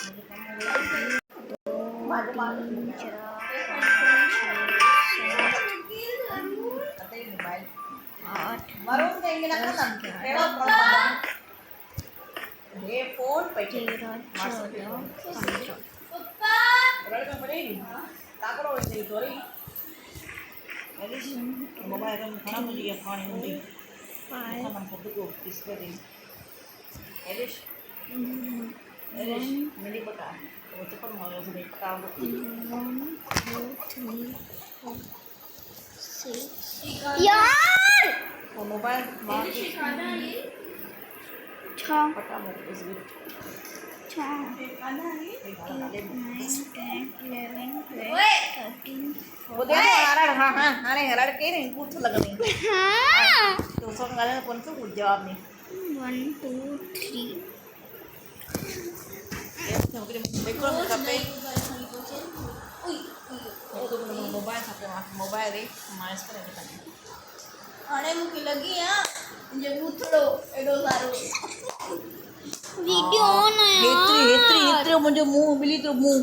तीन चार आठ फोन 13 14 मोबाइल खाना मुझे पानी मुझे 5 खाना सब को किस पे दे एलिश 1 मिली पका वो तो पर मोबाइल से पका 1 2 3 4 6 यार वो मोबाइल मार के छः पका मत इस भी 8 9 10 11 12 13 वो दे दो अरे हां हां अरे लड़के नहीं पूछ लगनी हाँ तो सब गाने कौन सा कुछ जवाब नहीं 1 2 3 देखो कपे itu mobile sampai mobile deh mas kan kita आने मुकी लगी है मुझे पूछो एडो सारो वीडियो ऑन है हेत्री हेत्री हेत्री मुझे मुंह मिली तो मुंह